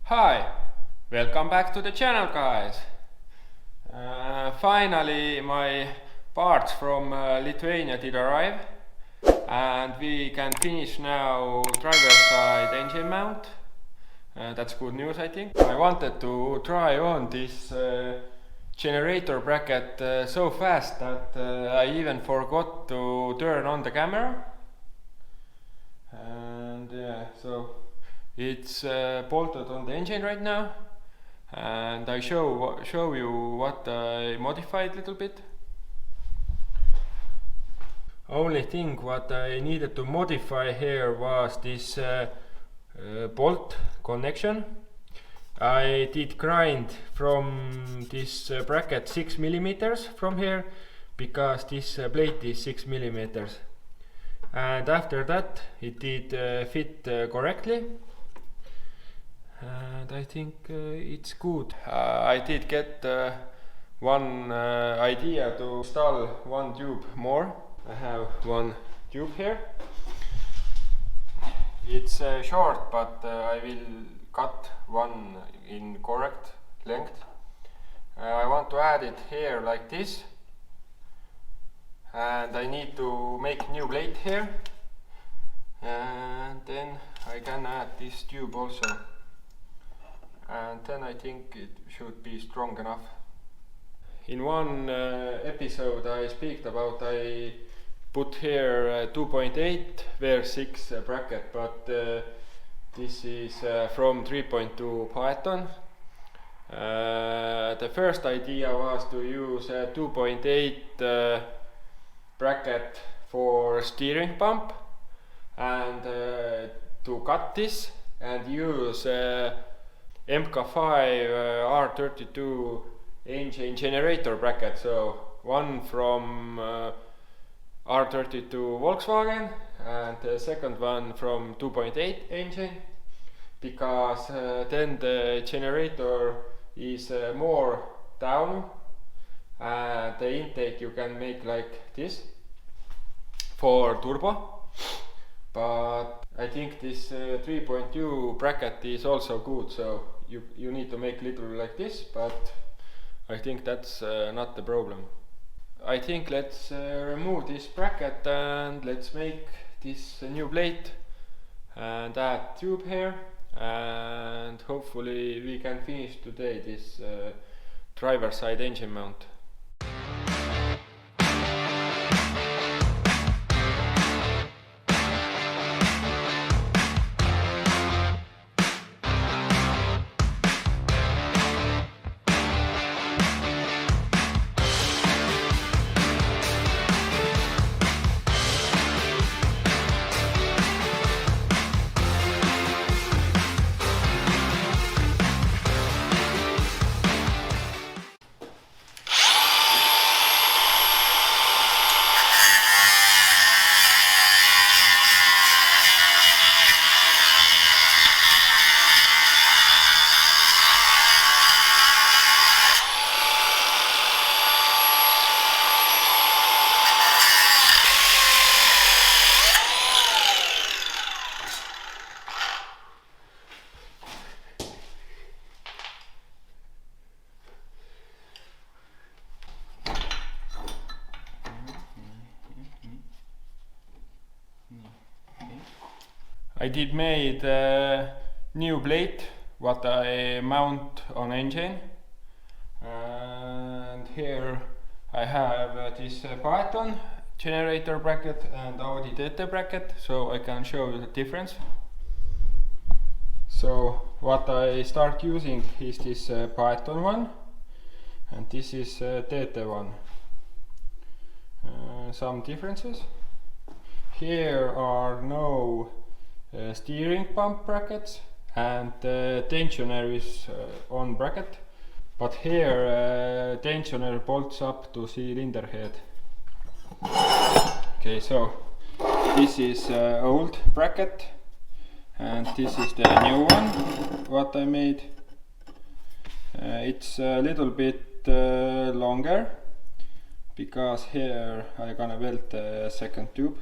Hi, welcome back to the channel, guys. Finally my parts from Lithuania did arrive and we can finish now driver side engine mount. That's good news, I think. I wanted to try on this generator bracket so fast that I even forgot to turn on the camera. And yeah, so it's bolted on the engine right now, and I show you what I modified a little bit. Only thing what I needed to modify here was this bolt connection. I did grind from this bracket 6 millimeters from here because this plate is 6 millimeters, and after that it did fit correctly. And I think it's good. I did get one idea to install one tube more. I have one tube here. It's short, but I will cut one in correct length. I want to add it here like this, and I need to make new plate here, and then I can add this tube also. And then I think it should be strong enough. In one episode I speak about I put here 2.8 VR6 bracket, but this is from 3.2 phaeton. The first idea was to use a 2.8 bracket for steering pump and to cut this and use MK5 R32 engine generator bracket. So one from R32 Volkswagen and the second one from 2.8 engine, because then the generator is more down and the intake you can make like this for turbo. But I think this 3.2 bracket is also good, so you need to make little like this, but I think that's not the problem. I think let's remove this bracket and let's make this new plate and add tube here, and hopefully we can finish today this driver side engine mount. I did made a new plate what I mount on engine, and here I have this phaeton generator bracket and Audi TT bracket, so I can show you the difference. So what I start using is this phaeton one, and this is TT one. Some differences. Here are no steering pump brackets, and tensioner is on bracket, but here tensioner bolts up to cylinder head. Okay, so this is old bracket and this is the new one what I made. It's a little bit longer because here I gonna weld the second tube.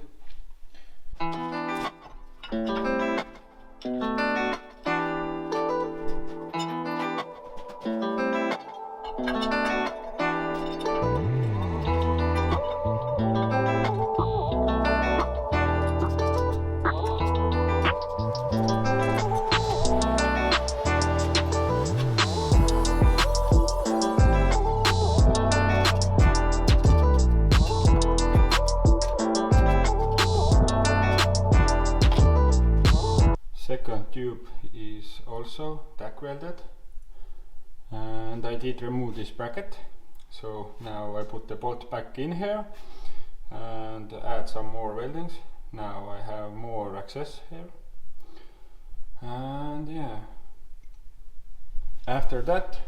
also tack welded, and I did remove this bracket. So now I put the bolt back in here and add some more weldings. Now I have more access here, and yeah, after that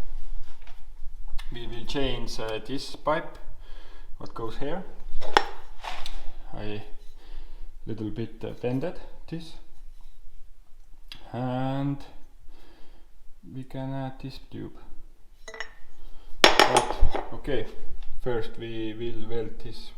we will change this pipe what goes here. I little bit bended this, and we can add this tube. But okay, first we will weld this.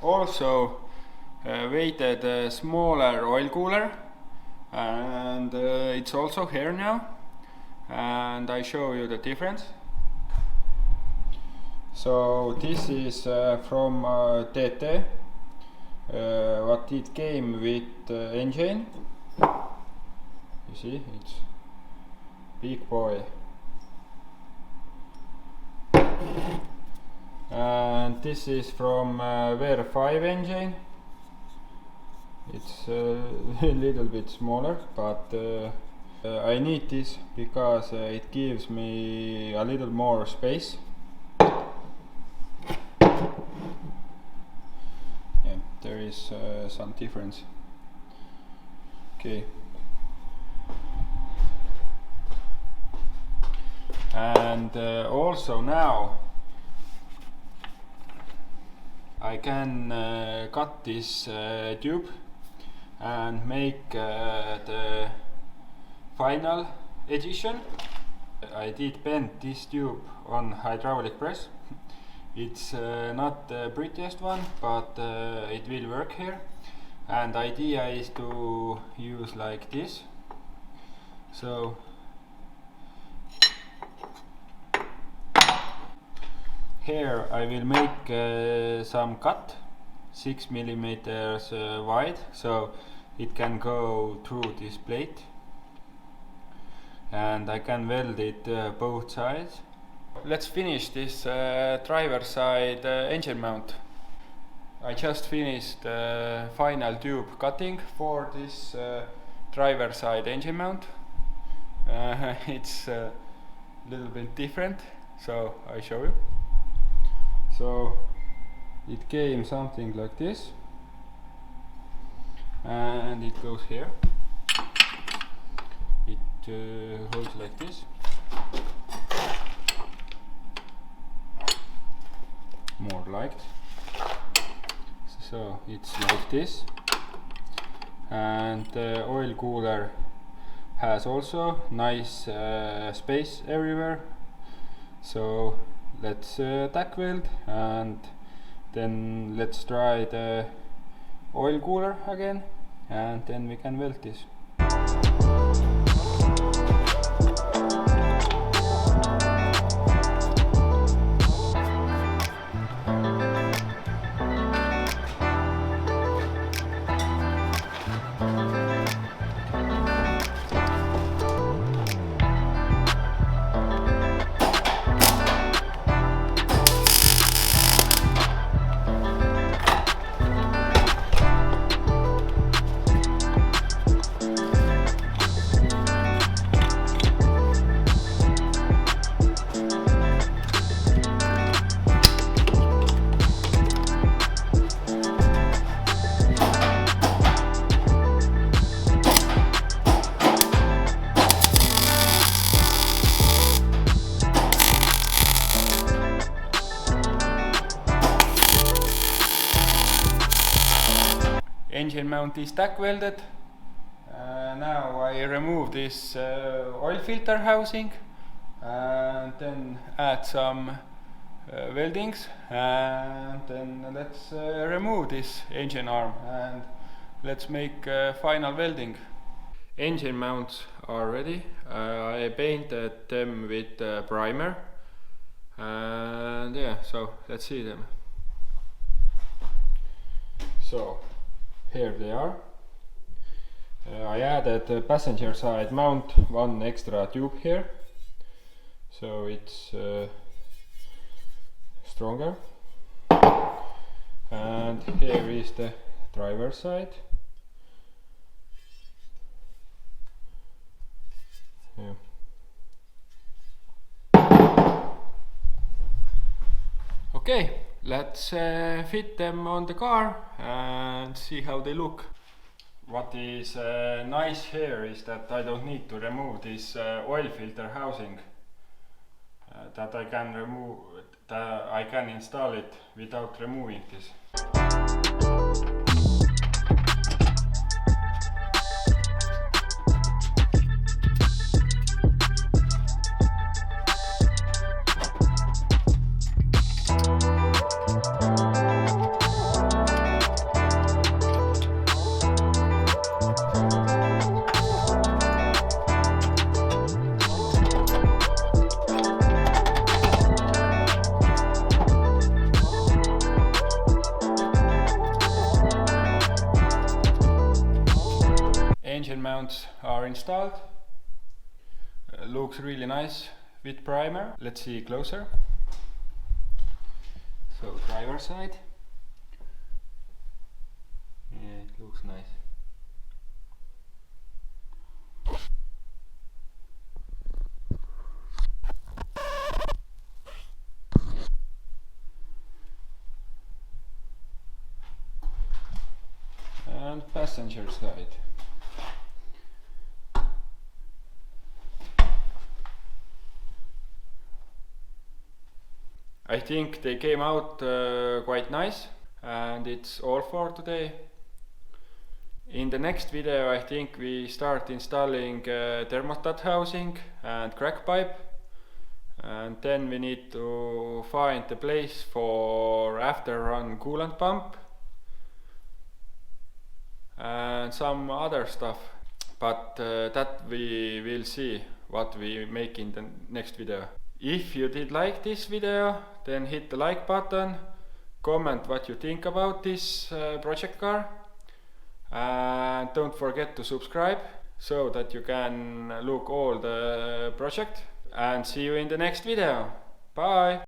Also weighted a smaller oil cooler, and it's also here now, and I show you the difference. So this is from TT, what it came with engine. You see, it's big boy. And this is from VR5 engine. It's a little bit smaller, but I need this because it gives me a little more space. Yeah, there is some difference. Okay. And also now I can cut this tube and make the final edition. I did bend this tube on hydraulic press. It's not the prettiest one, but it will work here. And the idea is to use like this. So here I will make some cut 6 millimeters wide, so it can go through this plate, and I can weld it both sides. Let's finish this driver side engine mount. I just finished final tube cutting for this driver side engine mount. It's a little bit different, so I show you. So it came something like this, and it goes here. It holds like this. More liked. So it's like this, and the oil cooler has also nice space everywhere. So let's tack weld, and then let's try the oil cooler again, and then we can weld this. engine mount is tack welded. Now I remove this oil filter housing and then add some weldings, and then let's remove this engine arm and let's make final welding. Engine mounts are ready. I painted them with primer, and yeah, so let's see them. So here they are. I added the passenger side mount one extra tube here, so it's stronger. And here is the driver side. Yeah. Okay, let's fit them on the car and see how they look. What is nice here is that I don't need to remove this oil filter housing. That I can remove, that I can install it without removing this. Engine mounts are installed. Looks really nice with primer. Let's see closer. So driver side. Yeah, it looks nice. And passenger side. I think they came out quite nice, and it's all for today. In the next video I think we start installing thermostat housing and crack pipe, and then we need to find the place for after run coolant pump and some other stuff, but that we will see what we make in the next video. If you did like this video, then hit the like button, comment what you think about this project car, and don't forget to subscribe so that you can look all the project, and see you in the next video. Bye!